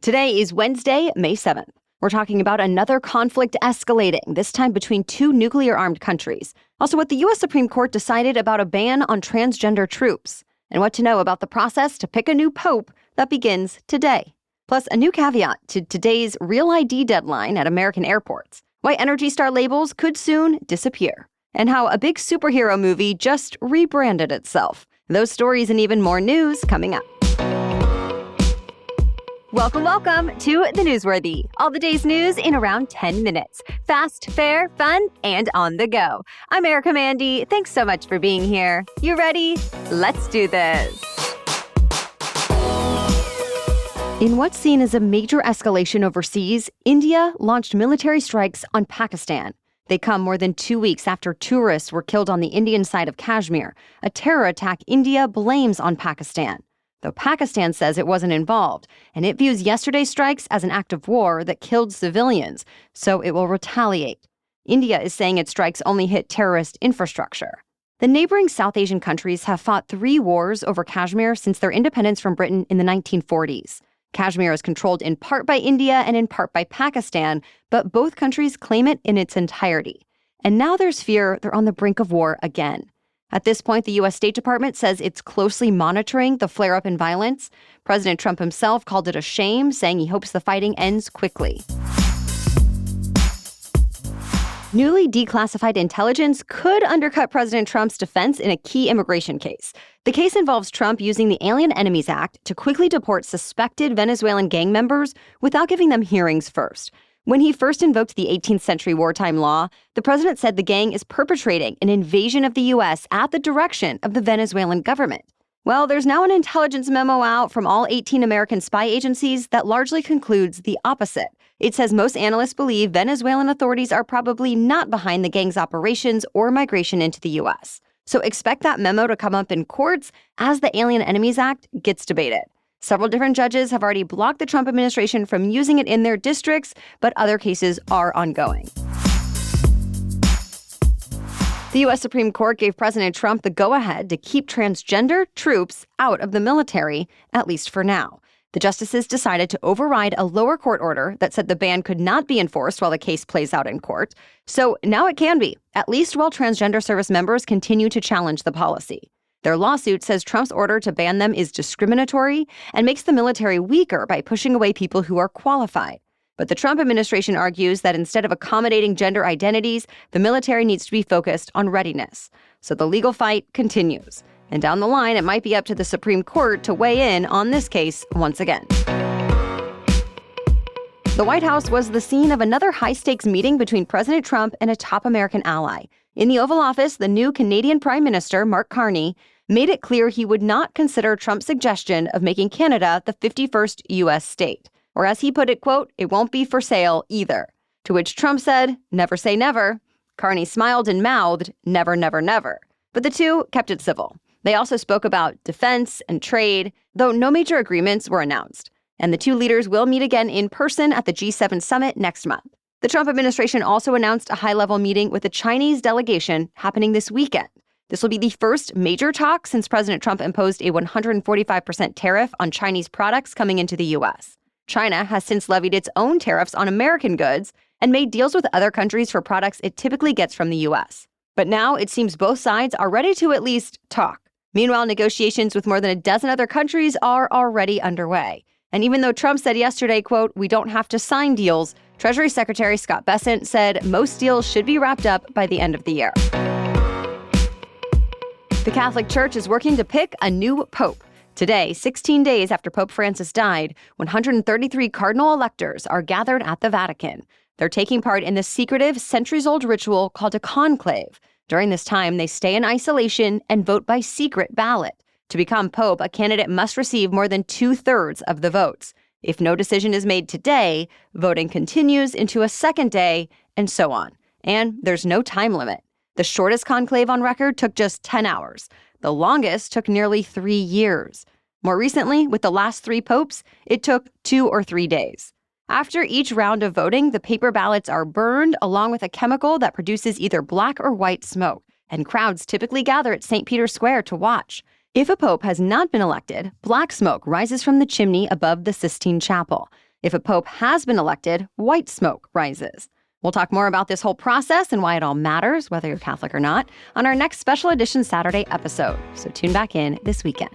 Today is Wednesday, May 7th. We're talking about another conflict escalating, this time between two nuclear-armed countries. Also, what the U.S. Supreme Court decided about a ban on transgender troops, and what to know about the process to pick a new pope that begins today. Plus, a new caveat to today's Real ID deadline at American airports, why Energy Star labels could soon disappear, and how a big superhero movie just rebranded itself. Those stories and even more news coming up. Welcome to The Newsworthy. All the day's news in around 10 minutes. Fast, fair, fun, and on the go. I'm Erica Mandy. Thanks so much for being here. You ready? Let's do this. In what's seen as a major escalation overseas, India launched military strikes on Pakistan. They come more than 2 weeks after tourists were killed on the Indian side of Kashmir, a terror attack India blames on Pakistan. Though Pakistan says it wasn't involved, and it views yesterday's strikes as an act of war that killed civilians, so it will retaliate. India is saying its strikes only hit terrorist infrastructure. The neighboring South Asian countries have fought 3 wars over Kashmir since their independence from Britain in the 1940s. Kashmir is controlled in part by India and in part by Pakistan, but both countries claim it in its entirety. And now there's fear they're on the brink of war again. At this point, the U.S. State Department says it's closely monitoring the flare-up in violence. President Trump himself called it a shame, saying he hopes the fighting ends quickly. Newly declassified intelligence could undercut President Trump's defense in a key immigration case. The case involves Trump using the Alien Enemies Act to quickly deport suspected Venezuelan gang members without giving them hearings first. When he first invoked the 18th century wartime law, the president said the gang is perpetrating an invasion of the U.S. at the direction of the Venezuelan government. Well, there's now an intelligence memo out from all 18 American spy agencies that largely concludes the opposite. It says most analysts believe Venezuelan authorities are probably not behind the gang's operations or migration into the U.S. So expect that memo to come up in courts as the Alien Enemies Act gets debated. Several different judges have already blocked the Trump administration from using it in their districts, but other cases are ongoing. The U.S. Supreme Court gave President Trump the go-ahead to keep transgender troops out of the military, at least for now. The justices decided to override a lower court order that said the ban could not be enforced while the case plays out in court. So now it can be, at least while transgender service members continue to challenge the policy. Their lawsuit says Trump's order to ban them is discriminatory and makes the military weaker by pushing away people who are qualified. But the Trump administration argues that instead of accommodating gender identities, the military needs to be focused on readiness. So the legal fight continues. And down the line, it might be up to the Supreme Court to weigh in on this case once again. The White House was the scene of another high-stakes meeting between President Trump and a top American ally. In the Oval Office, the new Canadian Prime Minister, Mark Carney, made it clear he would not consider Trump's suggestion of making Canada the 51st U.S. state. Or as he put it, quote, "It won't be for sale either." To which Trump said, "Never say never." Carney smiled and mouthed, "Never, never, never." But the two kept it civil. They also spoke about defense and trade, though no major agreements were announced. And the two leaders will meet again in person at the G7 summit next month. The Trump administration also announced a high-level meeting with a Chinese delegation happening this weekend. This will be the first major talk since President Trump imposed a 145% tariff on Chinese products coming into the U.S. China has since levied its own tariffs on American goods and made deals with other countries for products it typically gets from the U.S. But now it seems both sides are ready to at least talk. Meanwhile, negotiations with more than a dozen other countries are already underway. And even though Trump said yesterday, quote, "We don't have to sign deals," Treasury Secretary Scott Bessent said most deals should be wrapped up by the end of the year. The Catholic Church is working to pick a new pope. Today, 16 days after Pope Francis died, 133 cardinal electors are gathered at the Vatican. They're taking part in the secretive, centuries-old ritual called a conclave. During this time, they stay in isolation and vote by secret ballot. To become pope, a candidate must receive more than 2/3 of the votes. If no decision is made today, voting continues into a second day, and so on. And there's no time limit. The shortest conclave on record took just 10 hours. The longest took nearly 3 years. More recently, with the last 3 popes, it took 2 or 3 days. After each round of voting, the paper ballots are burned along with a chemical that produces either black or white smoke, and crowds typically gather at St. Peter's Square to watch. If a pope has not been elected, black smoke rises from the chimney above the Sistine Chapel. If a pope has been elected, white smoke rises. We'll talk more about this whole process and why it all matters, whether you're Catholic or not, on our next special edition Saturday episode. So tune back in this weekend.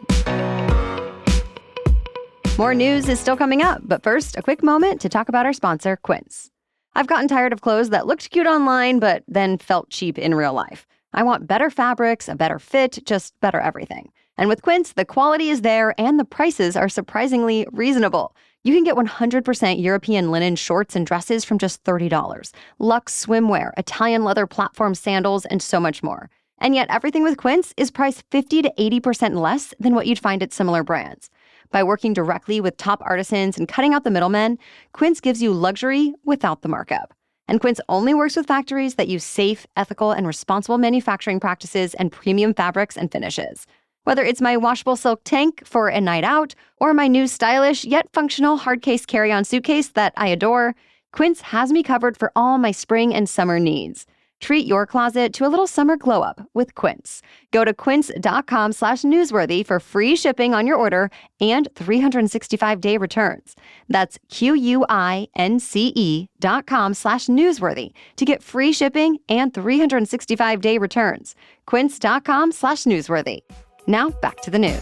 More news is still coming up, but first, a quick moment to talk about our sponsor, Quince. I've gotten tired of clothes that looked cute online, but then felt cheap in real life. I want better fabrics, a better fit, just better everything. And with Quince, the quality is there and the prices are surprisingly reasonable. You can get 100% European linen shorts and dresses from just $30, luxe swimwear, Italian leather platform sandals, and so much more. And yet everything with Quince is priced 50 to 80% less than what you'd find at similar brands. By working directly with top artisans and cutting out the middlemen, Quince gives you luxury without the markup. And Quince only works with factories that use safe, ethical, and responsible manufacturing practices and premium fabrics and finishes. Whether it's my washable silk tank for a night out or my new stylish yet functional hardcase carry-on suitcase that I adore, Quince has me covered for all my spring and summer needs. Treat your closet to a little summer glow-up with Quince. Go to quince.com/newsworthy for free shipping on your order and 365-day returns. That's QUINCE.com/newsworthy to get free shipping and 365-day returns. Quince.com/newsworthy. Now back to the news.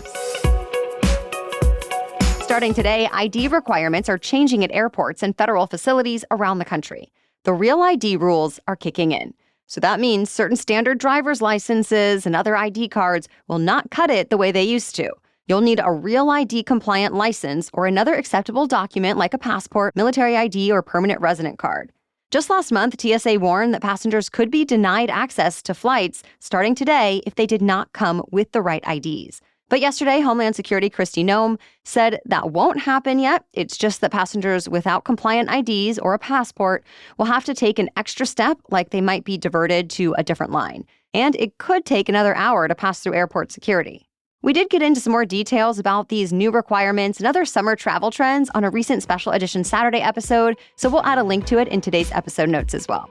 Starting today, ID requirements are changing at airports and federal facilities around the country. The Real ID rules are kicking in. So that means certain standard driver's licenses and other ID cards will not cut it the way they used to. You'll need a Real ID compliant license or another acceptable document like a passport, military ID, or permanent resident card. Just last month, TSA warned that passengers could be denied access to flights starting today if they did not come with the right IDs. But yesterday, Homeland Security Kristi Noem said that won't happen yet. It's just that passengers without compliant IDs or a passport will have to take an extra step, like they might be diverted to a different line. And it could take another hour to pass through airport security. We did get into some more details about these new requirements and other summer travel trends on a recent special edition Saturday episode, so we'll add a link to it in today's episode notes as well.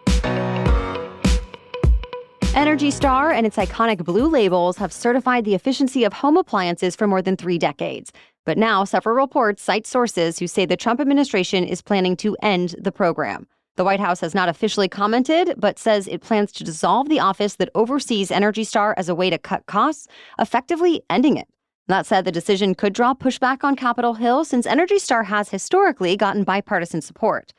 Energy Star and its iconic blue labels have certified the efficiency of home appliances for more than 3 decades. But now, several reports cite sources who say the Trump administration is planning to end the program. The White House has not officially commented, but says it plans to dissolve the office that oversees Energy Star as a way to cut costs, effectively ending it. That said, the decision could draw pushback on Capitol Hill since Energy Star has historically gotten bipartisan support.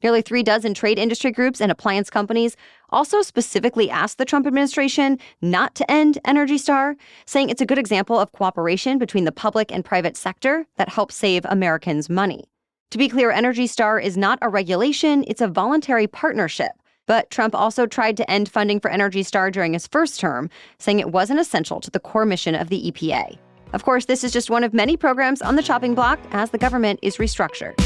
Nearly 3 dozen trade industry groups and appliance companies also specifically asked the Trump administration not to end Energy Star, saying it's a good example of cooperation between the public and private sector that helps save Americans money. To be clear, Energy Star is not a regulation, it's a voluntary partnership. But Trump also tried to end funding for Energy Star during his first term, saying it wasn't essential to the core mission of the EPA. Of course, this is just one of many programs on the chopping block as the government is restructured.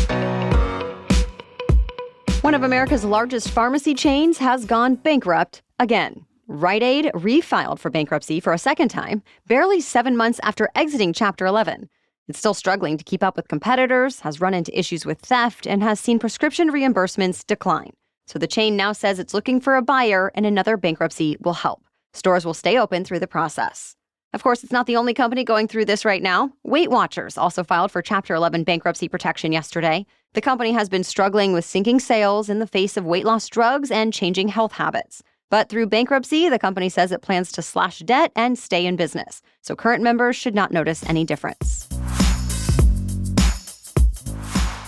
One of America's largest pharmacy chains has gone bankrupt again. Rite Aid refiled for bankruptcy for a second time, barely 7 months after exiting Chapter 11. It's still struggling to keep up with competitors, has run into issues with theft, and has seen prescription reimbursements decline. So the chain now says it's looking for a buyer, and another bankruptcy will help. Stores will stay open through the process. Of course, it's not the only company going through this right now. Weight Watchers also filed for Chapter 11 bankruptcy protection yesterday. The company has been struggling with sinking sales in the face of weight loss drugs and changing health habits. But through bankruptcy, the company says it plans to slash debt and stay in business. So current members should not notice any difference.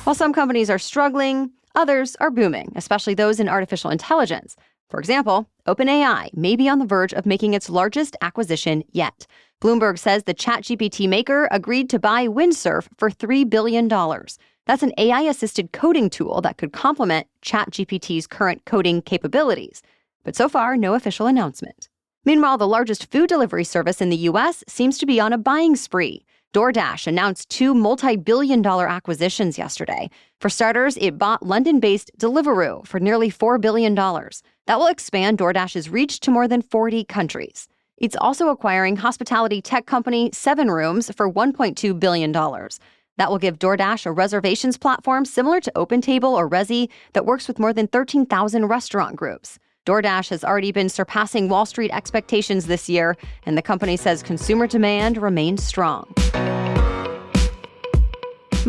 While some companies are struggling, others are booming, especially those in artificial intelligence. For example, OpenAI may be on the verge of making its largest acquisition yet. Bloomberg says the ChatGPT maker agreed to buy Windsurf for $3 billion. That's an AI-assisted coding tool that could complement ChatGPT's current coding capabilities. But so far, no official announcement. Meanwhile, the largest food delivery service in the U.S. seems to be on a buying spree. DoorDash announced 2 multi-billion-dollar acquisitions yesterday. For starters, it bought London-based Deliveroo for nearly $4 billion. That will expand DoorDash's reach to more than 40 countries. It's also acquiring hospitality tech company 7Rooms for $1.2 billion. That will give DoorDash a reservations platform similar to OpenTable or Resy that works with more than 13,000 restaurant groups. DoorDash has already been surpassing Wall Street expectations this year, and the company says consumer demand remains strong.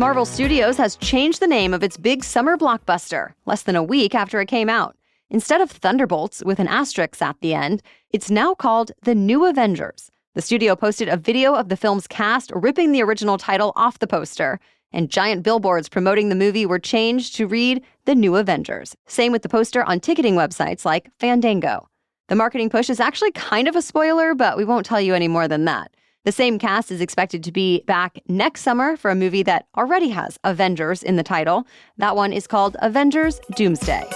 Marvel Studios has changed the name of its big summer blockbuster less than a week after it came out. Instead of Thunderbolts with an asterisk at the end, it's now called The New Avengers. The studio posted a video of the film's cast ripping the original title off the poster, and giant billboards promoting the movie were changed to read The New Avengers. Same with the poster on ticketing websites like Fandango. The marketing push is actually kind of a spoiler, but we won't tell you any more than that. The same cast is expected to be back next summer for a movie that already has Avengers in the title. That one is called Avengers Doomsday.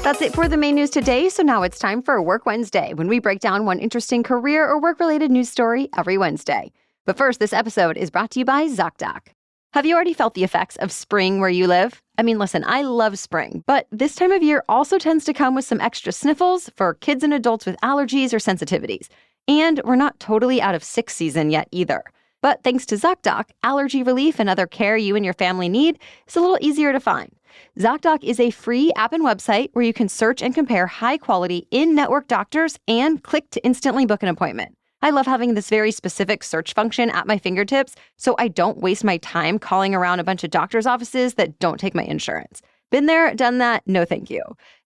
That's it for the main news today, so now it's time for Work Wednesday, when we break down one interesting career or work-related news story every Wednesday. But first, this episode is brought to you by ZocDoc. Have you already felt the effects of spring where you live? I mean, listen, I love spring, but this time of year also tends to come with some extra sniffles for kids and adults with allergies or sensitivities. And we're not totally out of sick season yet either. But thanks to ZocDoc, allergy relief and other care you and your family need is a little easier to find. ZocDoc is a free app and website where you can search and compare high-quality in-network doctors and click to instantly book an appointment. I love having this very specific search function at my fingertips so I don't waste my time calling around a bunch of doctor's offices that don't take my insurance. Been there, done that, no thank you.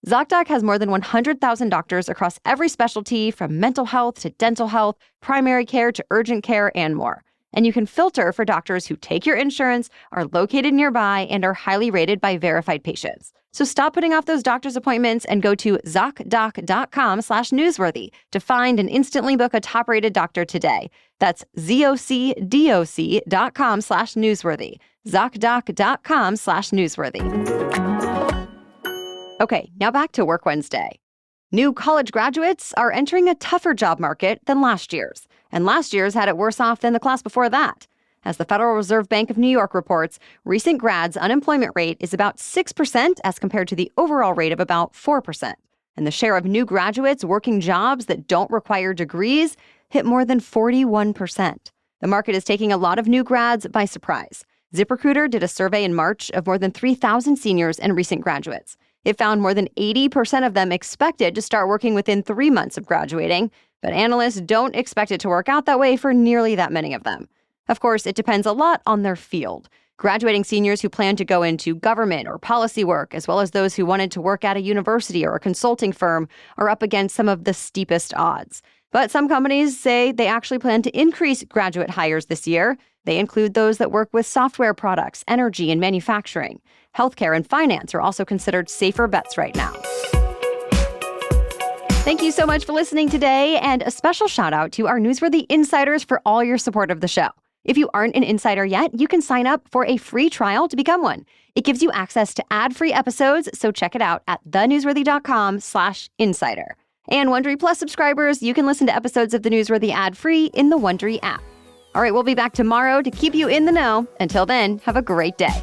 ZocDoc has more than 100,000 doctors across every specialty, from mental health to dental health, primary care to urgent care, and more. And you can filter for doctors who take your insurance, are located nearby, and are highly rated by verified patients. So stop putting off those doctor's appointments and go to ZocDoc.com/newsworthy to find and instantly book a top-rated doctor today. That's ZocDoc.com/newsworthy. ZocDoc.com/newsworthy. Okay, now back to Work Wednesday. New college graduates are entering a tougher job market than last year's, and last year's had it worse off than the class before that. As the Federal Reserve Bank of New York reports, recent grads' unemployment rate is about 6% as compared to the overall rate of about 4%. And the share of new graduates working jobs that don't require degrees hit more than 41%. The market is taking a lot of new grads by surprise. ZipRecruiter did a survey in March of more than 3,000 seniors and recent graduates. It found more than 80% of them expected to start working within 3 months of graduating, but analysts don't expect it to work out that way for nearly that many of them. Of course, it depends a lot on their field. Graduating seniors who plan to go into government or policy work, as well as those who wanted to work at a university or a consulting firm, are up against some of the steepest odds. But some companies say they actually plan to increase graduate hires this year. They include those that work with software products, energy, and manufacturing. Healthcare and finance are also considered safer bets right now. Thank you so much for listening today, and a special shout out to our Newsworthy Insiders for all your support of the show. If you aren't an insider yet, you can sign up for a free trial to become one. It gives you access to ad-free episodes, so check it out at thenewsworthy.com/insider. And Wondery Plus subscribers, you can listen to episodes of The Newsworthy ad-free in the Wondery app. All right, we'll be back tomorrow to keep you in the know. Until then, have a great day.